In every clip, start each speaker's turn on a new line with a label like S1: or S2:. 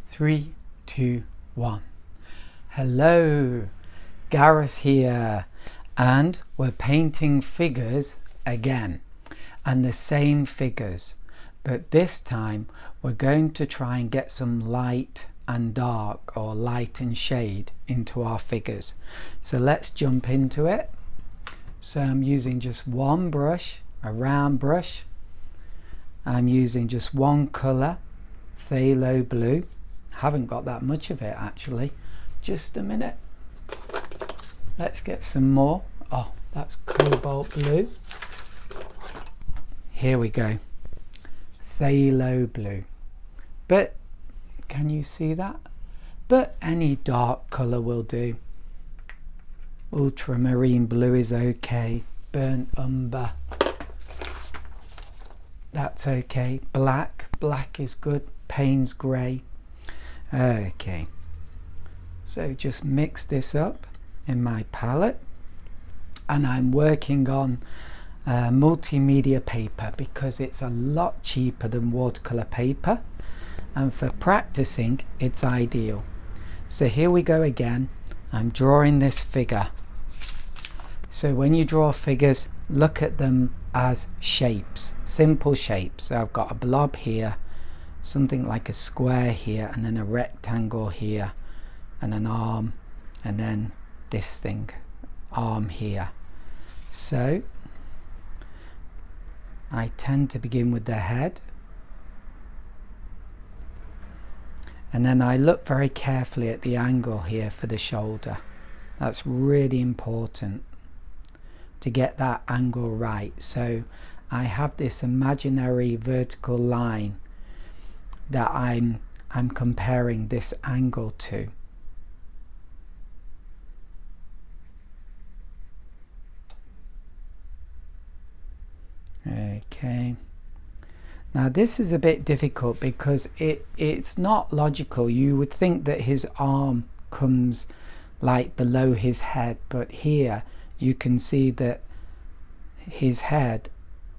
S1: 3, 2, 1. Hello, Gareth here, and we're painting figures again, and the same figures, but this time we're going to try and get some light and dark, or light and shade, into our figures. So let's jump into it. So I'm using just one brush, a round brush. I'm using just one colour, phthalo blue. Haven't got that much of it actually. Just a minute. Let's get some more. Oh, that's cobalt blue. Here we go. Phthalo blue. But can you see that? But any dark colour will do. Ultramarine blue is okay. Burnt umber. That's okay. Black is good. Payne's grey. Okay. So just mix this up in my palette, and I'm working on multimedia paper because it's a lot cheaper than watercolour paper, and for practicing it's ideal. So here we go again. I'm drawing this figure. So when you draw figures, look at them as shapes, simple shapes. So I've got a blob here, something like a square here, and then a rectangle here, and an arm, and then this thing, arm here. So I tend to begin with the head, and then I look very carefully at the angle here for the shoulder. That's really important to get that angle right. So I have this imaginary vertical line that I'm comparing this angle to. Okay. Now this is a bit difficult because it's not logical. You would think that his arm comes like below his head, but here you can see that his head,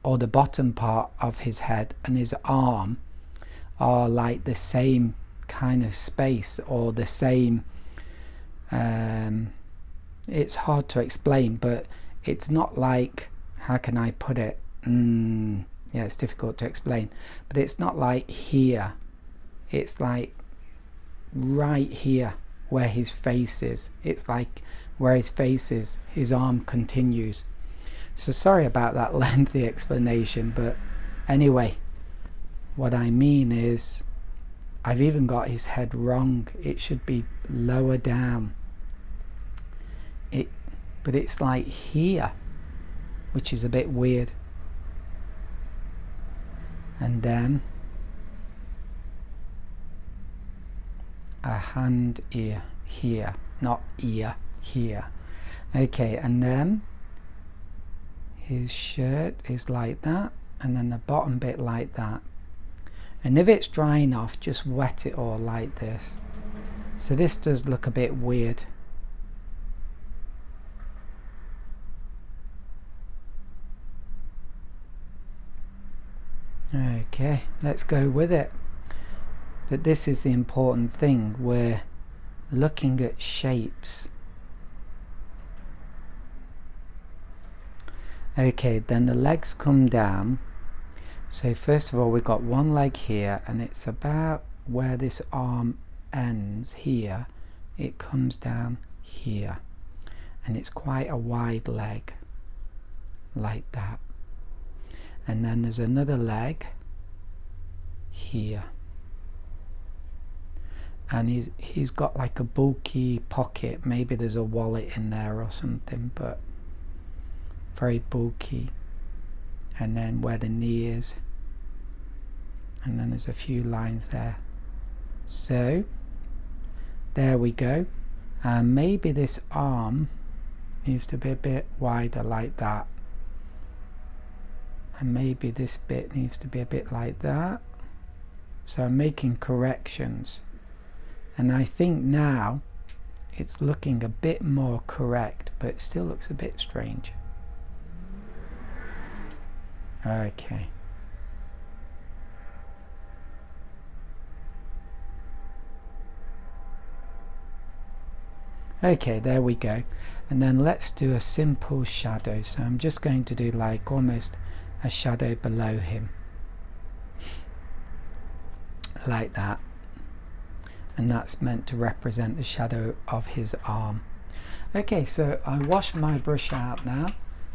S1: or the bottom part of his head, and his arm are like the same kind of space, or the same it's hard to explain, but it's not like, how can I put it, yeah, it's difficult to explain, but it's not like here, it's like right here where his face is. It's like where his face is, his arm continues. So sorry about that lengthy explanation, but anyway, what I mean is I've even got his head wrong. It should be lower down, but it's like here, which is a bit weird. And then a hand ear here, not ear, here. Okay, and then his shirt is like that, and then the bottom bit like that. And if it's drying off, just wet it all like this. So this does look a bit weird. Okay, let's go with it. But this is the important thing. We're looking at shapes. Okay, then the legs come down. So first of all, we've got one leg here, and it's about where this arm ends here. It comes down here, and it's quite a wide leg, like that. And then there's another leg here, and he's got like a bulky pocket. Maybe there's a wallet in there or something, but very bulky. And then where the knee is, and then there's a few lines there. So there we go. And maybe this arm needs to be a bit wider like that, and maybe this bit needs to be a bit like that. So I'm making corrections, and I think now it's looking a bit more correct, but it still looks a bit strange. Okay. Okay, there we go. And then let's do a simple shadow. So I'm just going to do like almost a shadow below him, like that, and that's meant to represent the shadow of his arm. Okay, so I wash my brush out now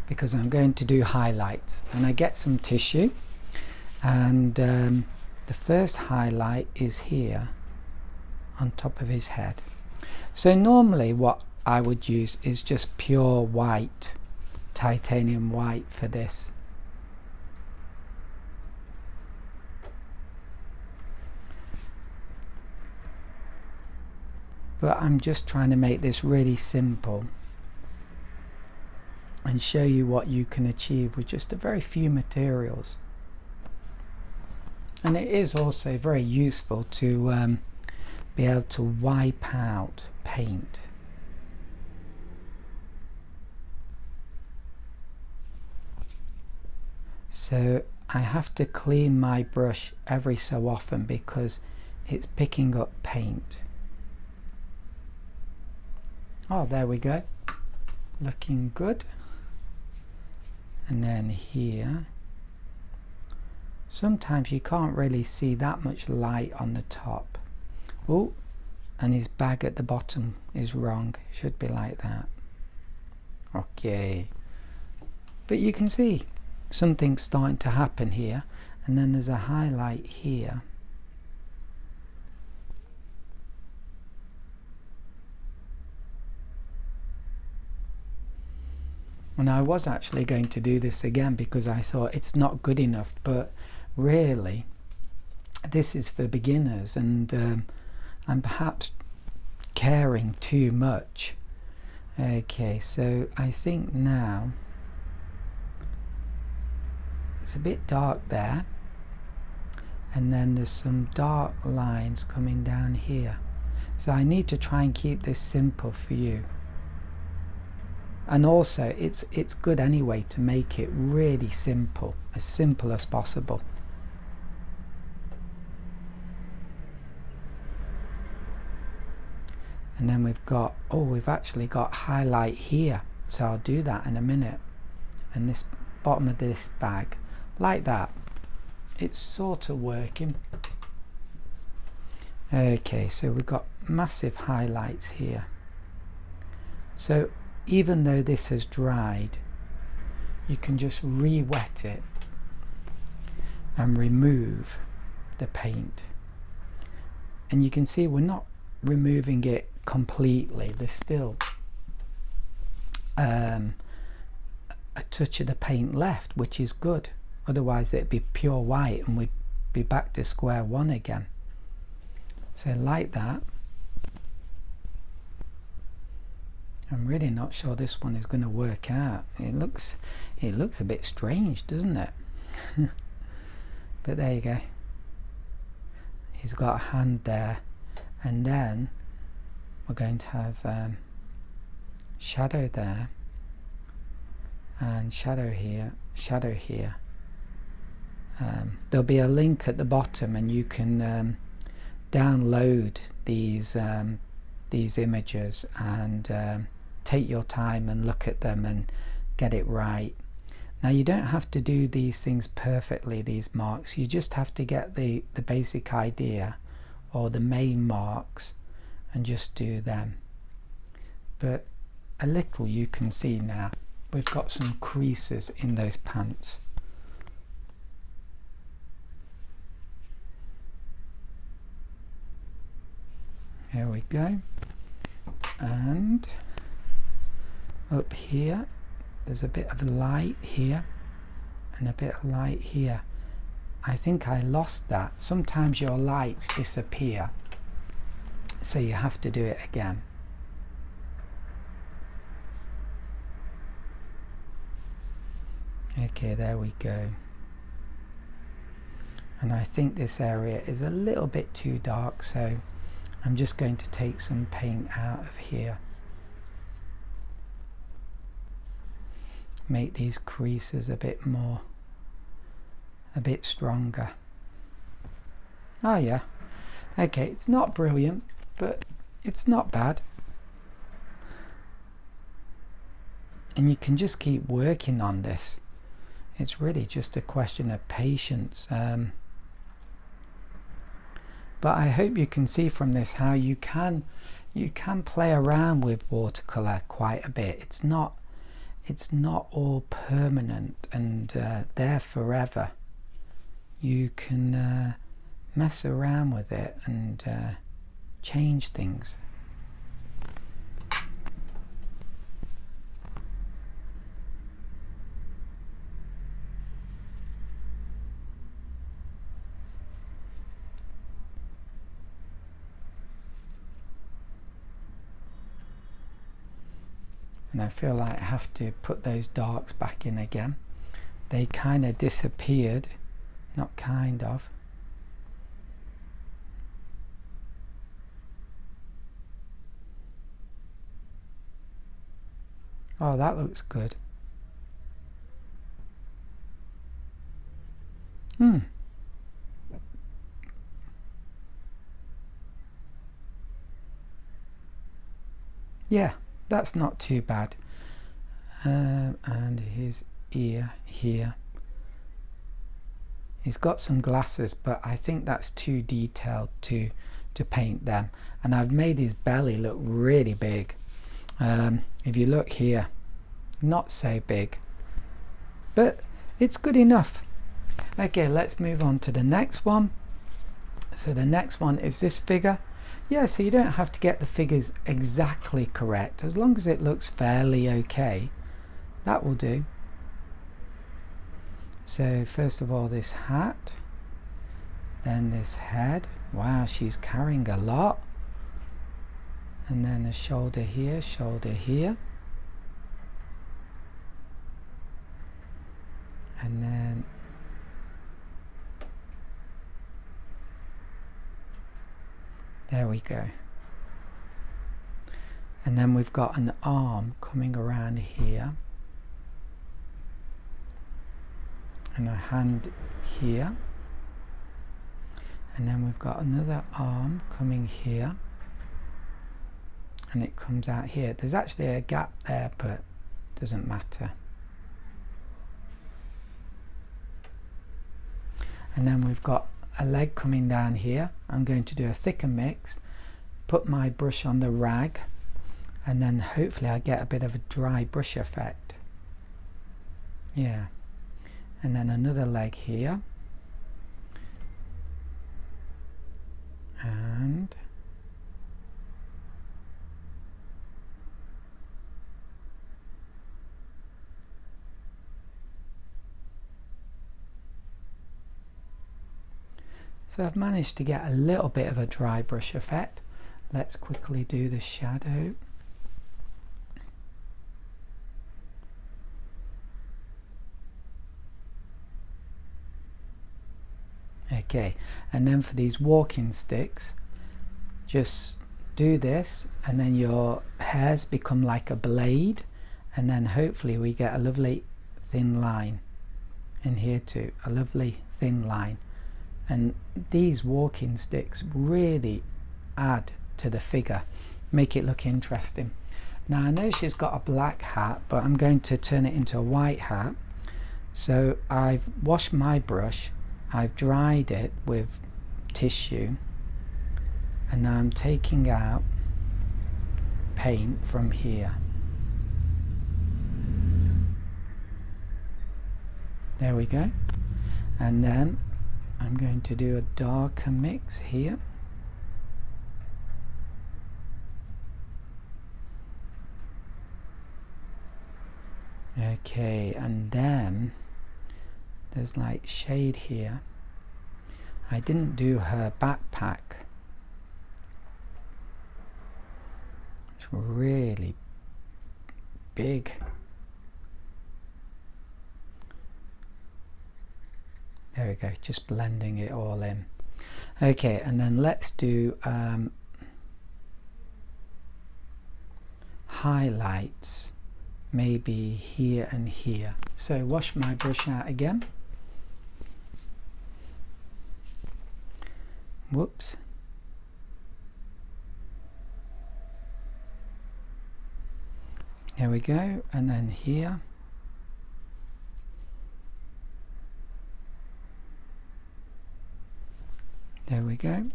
S1: because I'm going to do highlights, and I get some tissue, and the first highlight is here on top of his head. So normally what I would use is just pure white, titanium white for this. But I'm just trying to make this really simple and show you what you can achieve with just a very few materials. And it is also very useful to be able to wipe out paint. So I have to clean my brush every so often because it's picking up paint. Oh, there we go, looking good. And then here, sometimes you can't really see that much light on the top. Oh, and his bag at the bottom is wrong, it should be like that. Okay, but you can see something's starting to happen here, and then there's a highlight here. And I was actually going to do this again because I thought it's not good enough, but really this is for beginners, and I'm perhaps caring too much. Okay, so I think now it's a bit dark there, and then there's some dark lines coming down here, so I need to try and keep this simple for you. And also it's good anyway to make it really simple as possible. And then we've actually got highlight here, so I'll do that in a minute. And this bottom of this bag, like that, it's sort of working. Okay, so we've got massive highlights here. So even though this has dried, you can just re-wet it and remove the paint, and you can see we're not removing it completely. There's still a touch of the paint left, which is good, otherwise it'd be pure white and we'd be back to square one again. So like that. I'm really not sure this one is going to work out. It looks a bit strange, doesn't it? But there you go. He's got a hand there, and then we're going to have shadow there, and shadow here, shadow here. There'll be a link at the bottom, and you can download these images and take your time and look at them and get it right. Now you don't have to do these things perfectly, these marks, you just have to get the basic idea or the main marks and just do them. But a little you can see now we've got some creases in those pants. Here we go. And up here there's a bit of light here and a bit of light here. I think I lost that. Sometimes your lights disappear, so you have to do it again. Okay, there we go. And I think this area is a little bit too dark, so I'm just going to take some paint out of here. Make these creases a bit stronger. Oh yeah, okay, it's not brilliant, but it's not bad. and you can just keep working on this. It's really just a question of patience. But I hope you can see from this how you can play around with watercolor quite a bit. It's not all permanent and there forever. You can mess around with it and change things. And I feel like I have to put those darks back in again. They kind of disappeared. Not kind of. Oh, that looks good. Yeah, that's not too bad. And his ear here. He's got some glasses, but I think that's too detailed to paint them. And I've made his belly look really big. If you look here, not so big, but it's good enough. Okay, let's move on to the next one. So the next one is this figure. Yeah, so you don't have to get the figures exactly correct. As long as it looks fairly okay, that will do. So first of all, this hat, then this head. Wow, she's carrying a lot. And then a shoulder here, and then there we go. And then we've got an arm coming around here, and a hand here, and then we've got another arm coming here, and it comes out here. There's actually a gap there, but it doesn't matter. And then we've got a leg coming down here. I'm going to do a thicker mix, put my brush on the rag, and then hopefully I get a bit of a dry brush effect. Yeah. And then another leg here, and so I've managed to get a little bit of a dry brush effect. Let's quickly do the shadow. Okay, and then for these walking sticks, just do this, and then your hairs become like a blade, and then hopefully we get a lovely thin line in here too, a lovely thin line. And these walking sticks really add to the figure, make it look interesting. Now I know she's got a black hat, but I'm going to turn it into a white hat. So I've washed my brush, I've dried it with tissue, and now I'm taking out paint from here. There we go. And then I'm going to do a darker mix here. Okay, and then there's like shade here. I didn't do her backpack. It's really big. There we go, just blending it all in. Okay, and then let's do highlights, maybe here and here. So wash my brush out again. Whoops. There we go, and then here. There we go.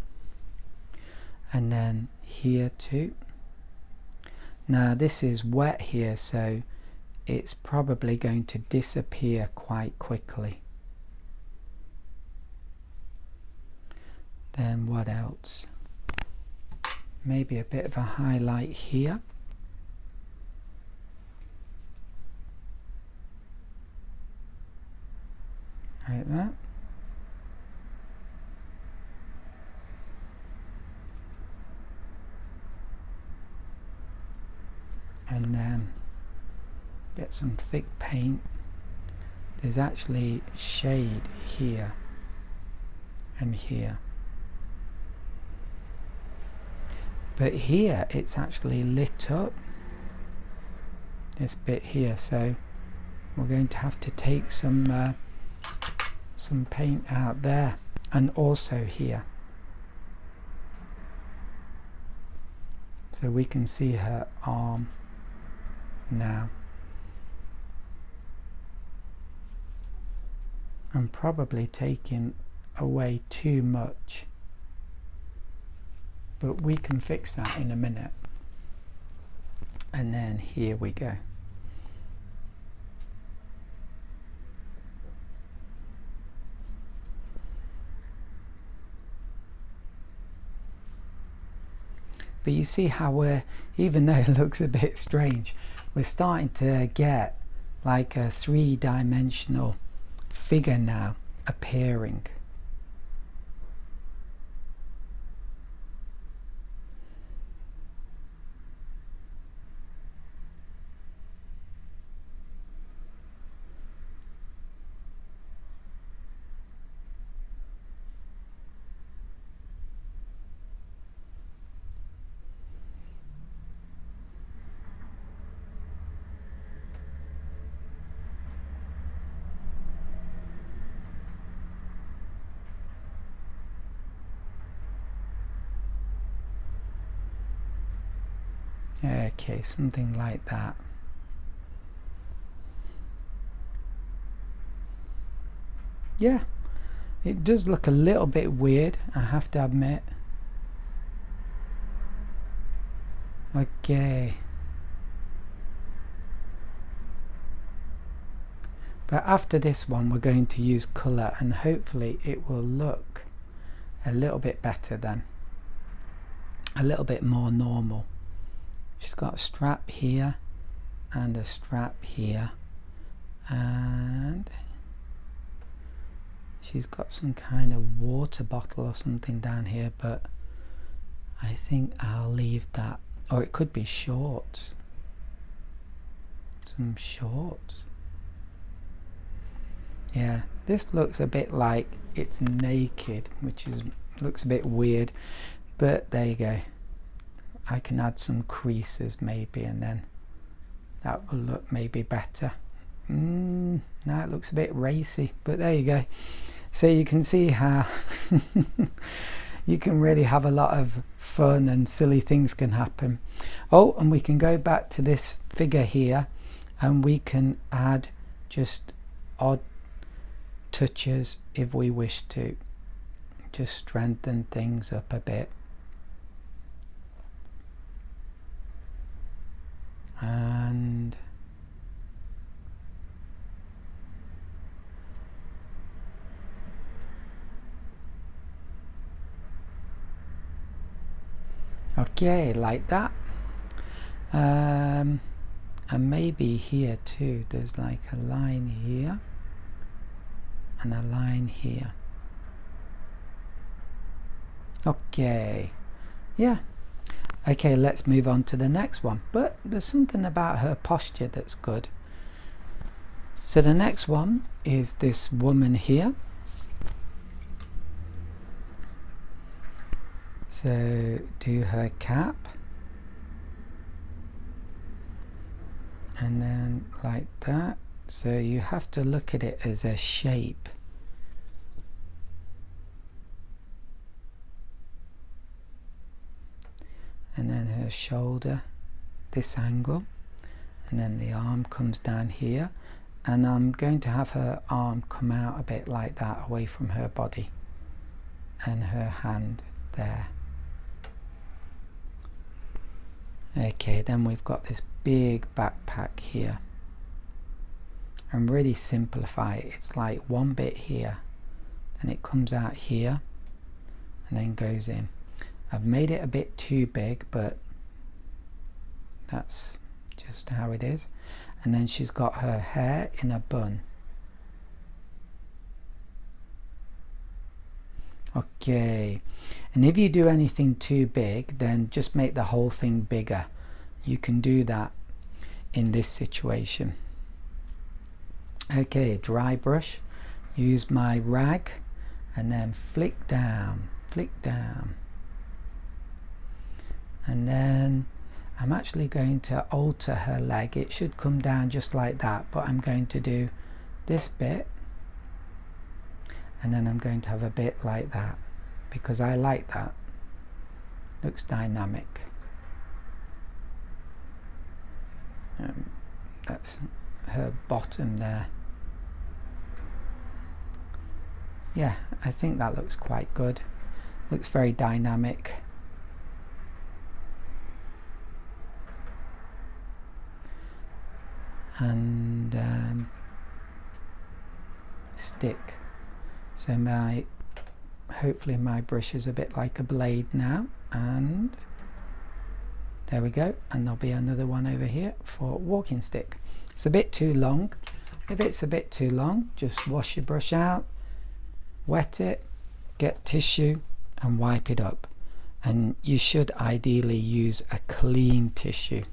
S1: And then here too. Now this is wet here, so it's probably going to disappear quite quickly. Then what else? Maybe a bit of a highlight here. Like that. And then get some thick paint. There's actually shade here and here. But here it's actually lit up, this bit here, so we're going to have to take some paint out there, and also here, so we can see her arm now. I'm probably taking away too much, but we can fix that in a minute. And then here we go. But you see how we're, even though it looks a bit strange, we're starting to get like a three-dimensional figure now appearing. Okay, something like that. Yeah, it does look a little bit weird, I have to admit. Okay. But after this one we're going to use colour, and hopefully it will look a little bit better then. A little bit more normal. She's got a strap here and a strap here, and she's got some kind of water bottle or something down here, but I think I'll leave that. Or it could be shorts. Some shorts. Yeah, this looks a bit like it's naked, which is looks a bit weird, but there you go. I can add some creases maybe, and then that will look maybe better. Now it looks a bit racy, but there you go. So you can see how you can really have a lot of fun and silly things can happen. Oh, and we can go back to this figure here, and we can add just odd touches if we wish to, just strengthen things up a bit. And okay, like that. And maybe here too, there's like a line here and a line here. Okay, yeah. Okay, let's move on to the next one. But there's something about her posture that's good. So the next one is this woman here. So do her cap. And then like that. So you have to look at it as a shape. And then her shoulder, this angle, and then the arm comes down here, and I'm going to have her arm come out a bit like that, away from her body, and her hand there. Okay, then we've got this big backpack here, and really simplify it. It's like one bit here, and it comes out here and then goes in. I've made it a bit too big, but that's just how it is. And then she's got her hair in a bun. Okay, and if you do anything too big, then just make the whole thing bigger. You can do that in this situation. Okay, dry brush, use my rag, and then flick down, and then I'm actually going to alter her leg. It should come down just like that, but I'm going to do this bit, and then I'm going to have a bit like that, because I like that. Looks dynamic. That's her bottom there. Yeah, I think that looks quite good. Looks very dynamic. And stick. So hopefully my brush is a bit like a blade now, and there we go. And there'll be another one over here for walking stick. It's a bit too long. If it's a bit too long, just wash your brush out, wet it, get tissue and wipe it up. And you should ideally use a clean tissue.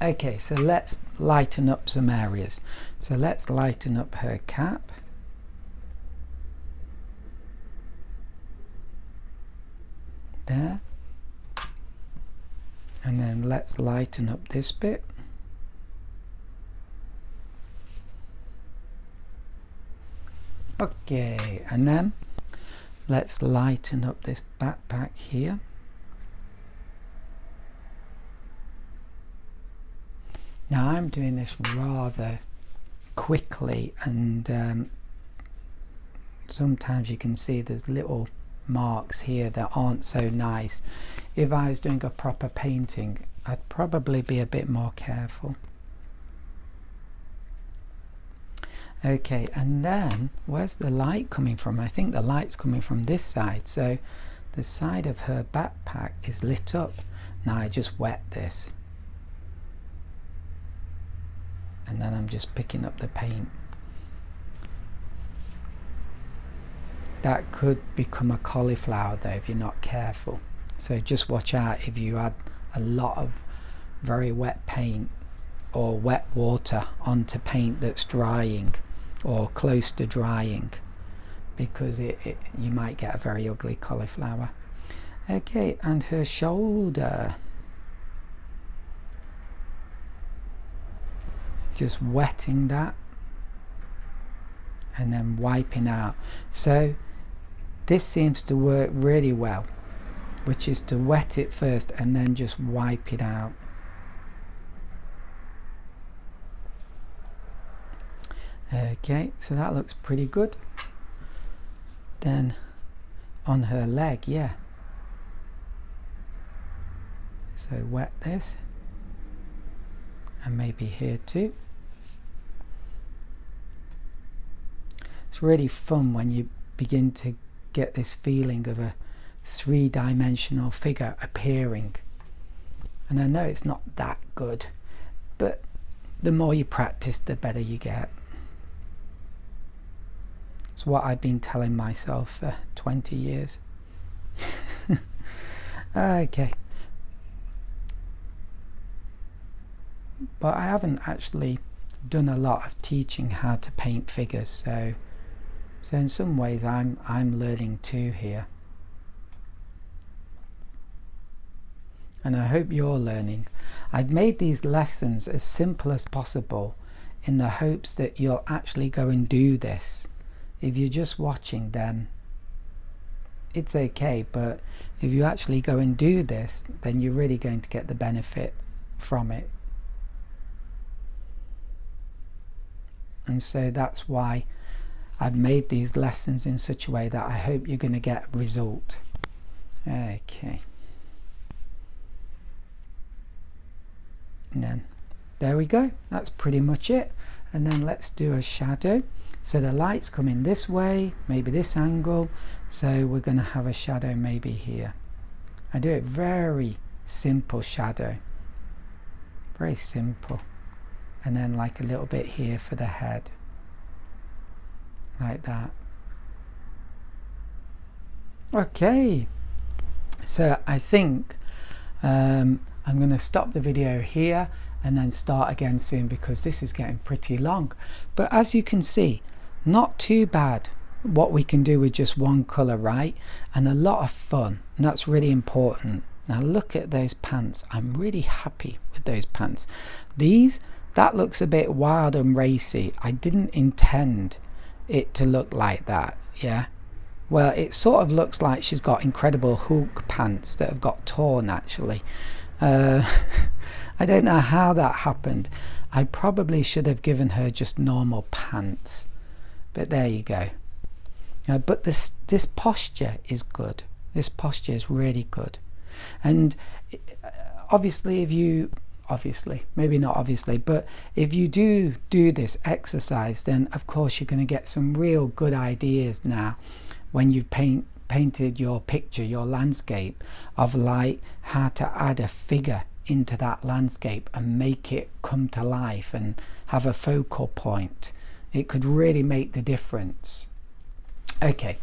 S1: Okay, so let's lighten up some areas. So let's lighten up her cap. There. And then let's lighten up this bit. Okay, and then let's lighten up this backpack here. Now I'm doing this rather quickly, and sometimes you can see there's little marks here that aren't so nice. If I was doing a proper painting, I'd probably be a bit more careful. Okay, and then where's the light coming from? I think the light's coming from this side, so the side of her backpack is lit up. Now I just wet this, and then I'm just picking up the paint. That could become a cauliflower though if you're not careful, so just watch out if you add a lot of very wet paint or wet water onto paint that's drying or close to drying, because you might get a very ugly cauliflower. Okay, and her shoulder, just wetting that and then wiping out. So this seems to work really well, which is to wet it first and then just wipe it out. Okay, so that looks pretty good. Then on her leg, yeah, so wet this, and maybe here too. It's really fun when you begin to get this feeling of a three-dimensional figure appearing. And I know it's not that good, but the more you practice, the better you get. It's what I've been telling myself for 20 years. Okay. But I haven't actually done a lot of teaching how to paint figures, so in some ways I'm learning too here. And I hope you're learning. I've made these lessons as simple as possible in the hopes that you'll actually go and do this. If you're just watching, then it's okay, but if you actually go and do this, then you're really going to get the benefit from it. and so that's why I've made these lessons in such a way that I hope you're going to get a result. Okay, and then there we go, that's pretty much it. And then let's do a shadow. So the light's coming this way, maybe this angle, so we're going to have a shadow maybe here. I do it very simple shadow, very simple, and then like a little bit here for the head, like that. Okay, so I think I'm going to stop the video here and then start again soon, because this is getting pretty long. But as you can see, not too bad what we can do with just one color, right? And a lot of fun, and that's really important. Now look at those pants. I'm really happy with those pants. That looks a bit wild and racy. I didn't intend it to look like that, yeah. Well, it sort of looks like she's got Incredible Hulk pants that have got torn actually. I don't know how that happened. I probably should have given her just normal pants, but there you go. But this posture is good. This posture is really good. And obviously, maybe not obviously, but if you do this exercise, then of course you're going to get some real good ideas now when you've painted your picture, your landscape, of like how to add a figure into that landscape and make it come to life and have a focal point. It could really make the difference. Okay,